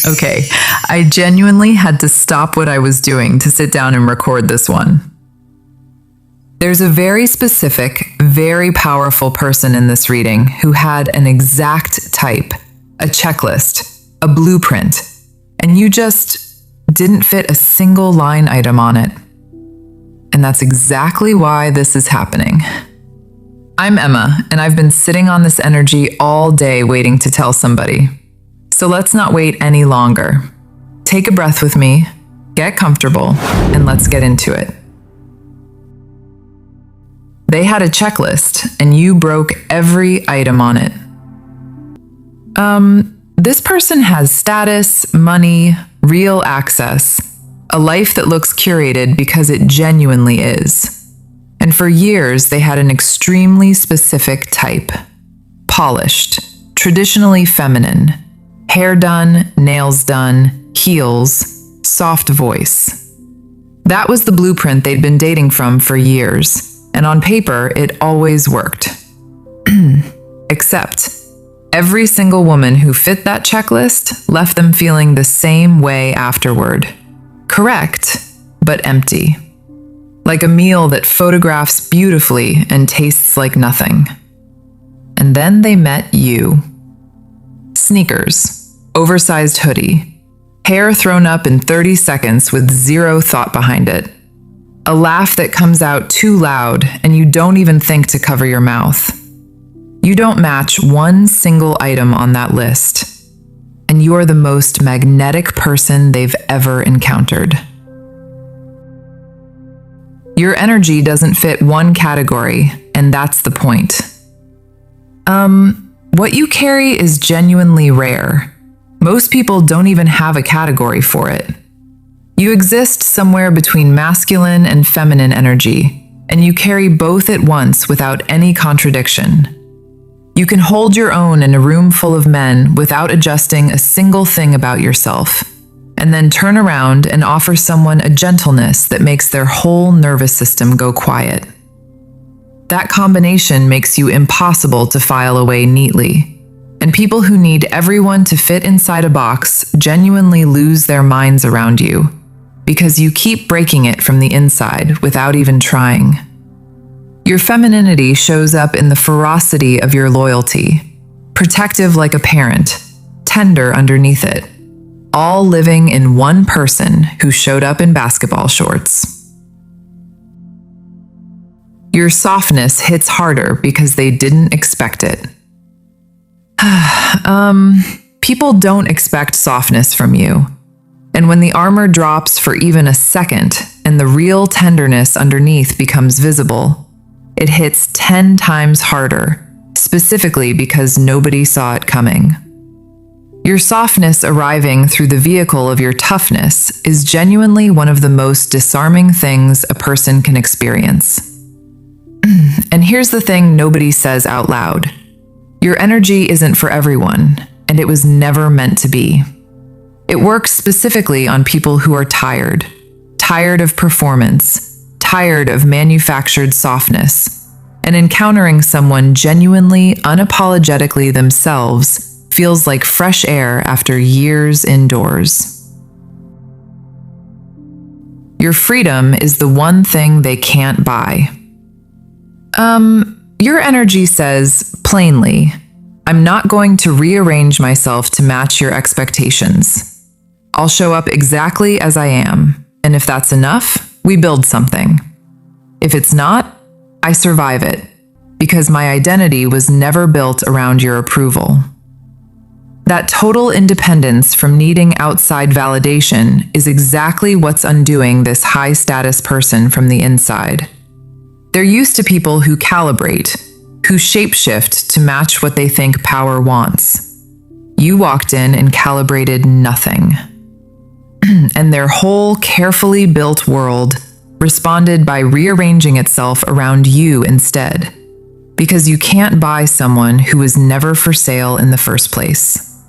Okay, I genuinely had to stop what I was doing to sit down and record this one. There's a very specific, very powerful person in this reading who had an exact type, a checklist, a blueprint, and you just didn't fit a single line item on it. And that's exactly why this is happening. I'm Emma, and I've been sitting on this energy all day waiting to tell somebody. So let's not wait any longer. Take a breath with me, get comfortable, and let's get into it. They had a checklist, and you broke every item on it. This person has status, money, real access, a life that looks curated because it genuinely is. And for years, they had an extremely specific type. Polished, traditionally feminine, hair done, nails done, heels, soft voice. That was the blueprint they'd been dating from for years. And on paper, it always worked. Except, every single woman who fit that checklist left them feeling the same way afterward. Correct, but empty. Like a meal that photographs beautifully and tastes like nothing. And then they met you. Sneakers, oversized hoodie, hair thrown up in 30 seconds with zero thought behind it. A laugh that comes out too loud and you don't even think to cover your mouth. You don't match one single item on that list, and you're the most magnetic person they've ever encountered. Your energy doesn't fit one category, and that's the point. What you carry is genuinely rare. Most people don't even have a category for it. You exist somewhere between masculine and feminine energy, and you carry both at once without any contradiction. You can hold your own in a room full of men without adjusting a single thing about yourself, and then turn around and offer someone a gentleness that makes their whole nervous system go quiet. That combination makes you impossible to file away neatly, and people who need everyone to fit inside a box genuinely lose their minds around you, because you keep breaking it from the inside without even trying. Your femininity shows up in the ferocity of your loyalty, protective like a parent, tender underneath it, all living in one person who showed up in basketball shorts. Your softness hits harder because they didn't expect it. People don't expect softness from you. And when the armor drops for even a second and the real tenderness underneath becomes visible, it hits 10 times harder, specifically because nobody saw it coming. Your softness arriving through the vehicle of your toughness is genuinely one of the most disarming things a person can experience. And here's the thing nobody says out loud. Your energy isn't for everyone, and it was never meant to be. It works specifically on people who are tired of performance, tired of manufactured softness, and encountering someone genuinely, unapologetically themselves feels like fresh air after years indoors. Your freedom is the one thing they can't buy. Your energy says, plainly, I'm not going to rearrange myself to match your expectations. I'll show up exactly as I am, and if that's enough, we build something. If it's not, I survive it, because my identity was never built around your approval. That total independence from needing outside validation is exactly what's undoing this high-status person from the inside. They're used to people who calibrate, who shapeshift to match what they think power wants. You walked in and calibrated nothing. And their whole carefully built world responded by rearranging itself around you instead, because you can't buy someone who was never for sale in the first place.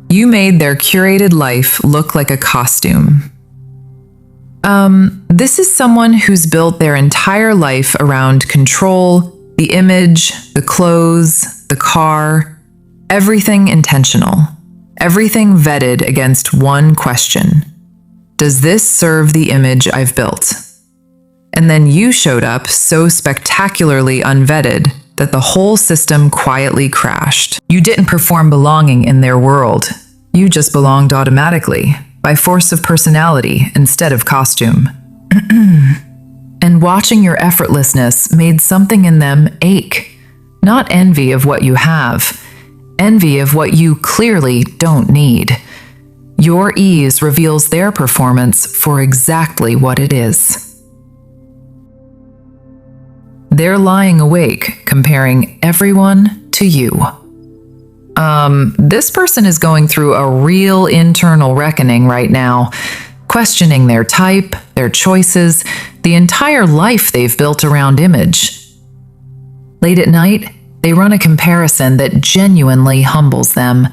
You made their curated life look like a costume. This is someone who's built their entire life around control, the image, the clothes, the car, Everything intentional. Everything vetted against one question. Does this serve the image I've built? And then you showed up so spectacularly unvetted that the whole system quietly crashed. You didn't perform belonging in their world. You just belonged automatically, by force of personality instead of costume. And watching your effortlessness made something in them ache. Not envy of what you have, envy of what you clearly don't need. Your ease reveals their performance for exactly what it is. They're lying awake, comparing everyone to you. This person is going through a real internal reckoning right now, questioning their type, their choices, the entire life they've built around image. Late at night, they run a comparison that genuinely humbles them.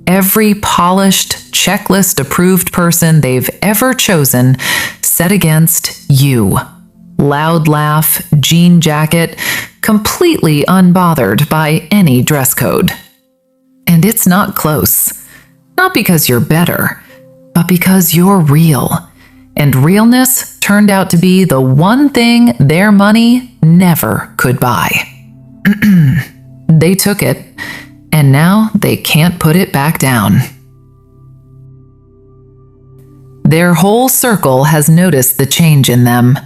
Every polished, checklist-approved person they've ever chosen set against you. Loud laugh, jean jacket, completely unbothered by any dress code. And it's not close. Not because you're better, but because you're real. And realness turned out to be the one thing their money never could buy. They took it, and now they can't put it back down. Their whole circle has noticed the change in them.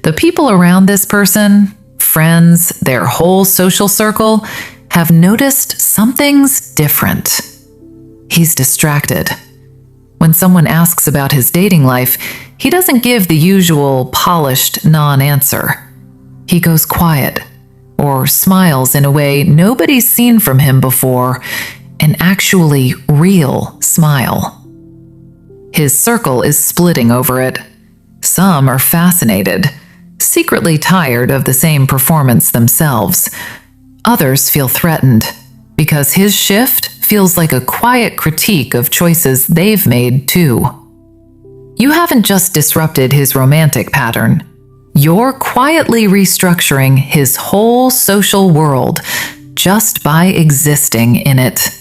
The people around this person, friends, their whole social circle, have noticed something's different. He's distracted. When someone asks about his dating life, he doesn't give the usual polished non-answer. He goes quiet, or smiles in a way nobody's seen from him before, an actually real smile. His circle is splitting over it. Some are fascinated, secretly tired of the same performance themselves. Others feel threatened, because his shift feels like a quiet critique of choices they've made too. You haven't just disrupted his romantic pattern. You're quietly restructuring his whole social world just by existing in it.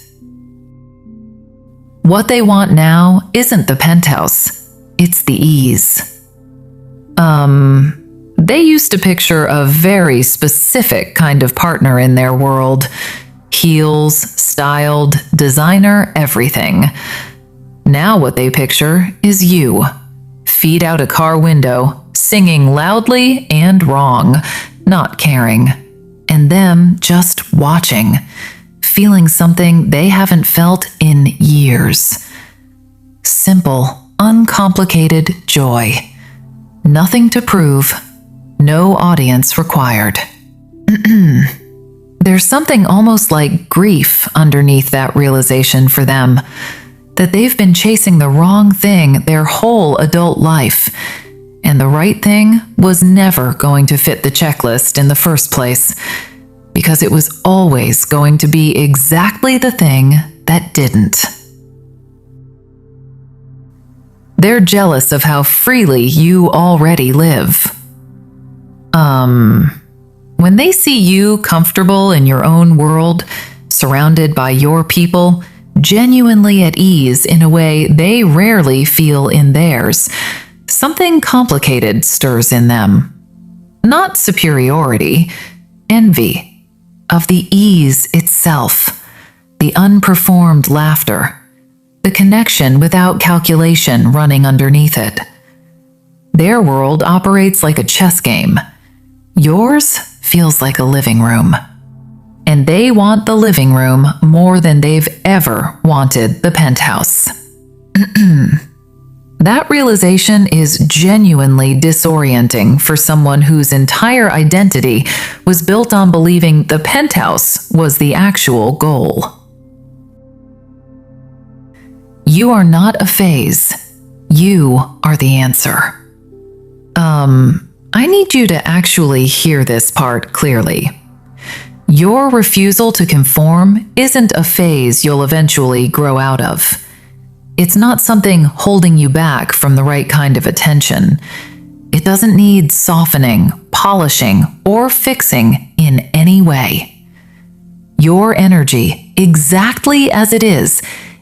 What they want now isn't the penthouse, it's the ease. They used to picture a very specific kind of partner in their world. Heels, styled, designer, everything. Now what they picture is you. Feet out a car window, singing loudly and wrong, not caring. And them just watching, feeling something they haven't felt in years. Simple, uncomplicated joy. Nothing to prove, no audience required. There's something almost like grief underneath that realization for them, that they've been chasing the wrong thing their whole adult life, and the right thing was never going to fit the checklist in the first place, because it was always going to be exactly the thing that didn't. They're jealous of how freely you already live. When they see you comfortable in your own world, surrounded by your people, genuinely at ease in a way they rarely feel in theirs, something complicated stirs in them. Not superiority, envy of the ease itself, the unperformed laughter, the connection without calculation running underneath it. Their world operates like a chess game. Yours feels like a living room. And they want the living room more than they've ever wanted the penthouse. That realization is genuinely disorienting for someone whose entire identity was built on believing the penthouse was the actual goal. You are not a phase. You are the answer. I need you to actually hear this part clearly. Your refusal to conform isn't a phase you'll eventually grow out of. It's not something holding you back from the right kind of attention. It doesn't need softening, polishing, or fixing in any way. Your energy, exactly as it is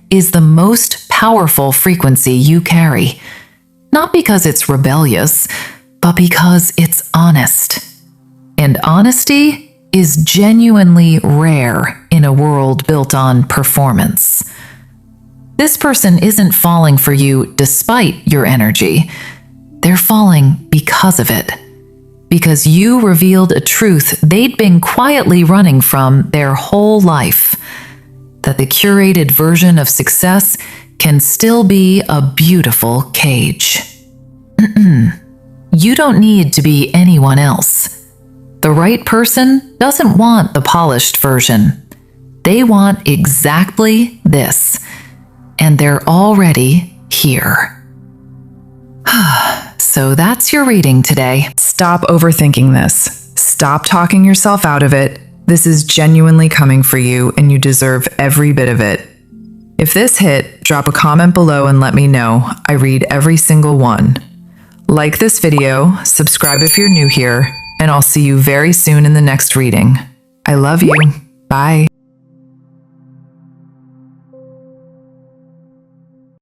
the most powerful frequency you carry. Not because it's rebellious, but because it's honest. And honesty is genuinely rare in a world built on performance. This person isn't falling for you despite your energy. They're falling because of it. Because you revealed a truth they'd been quietly running from their whole life. That the curated version of success can still be a beautiful cage. You don't need to be anyone else. The right person doesn't want the polished version. They want exactly this. And they're already here. So that's your reading today. Stop overthinking this. Stop talking yourself out of it. This is genuinely coming for you, and you deserve every bit of it. If this hit, drop a comment below and let me know. I read every single one. Like this video, subscribe if you're new here, and I'll see you very soon in the next reading. I love you. Bye.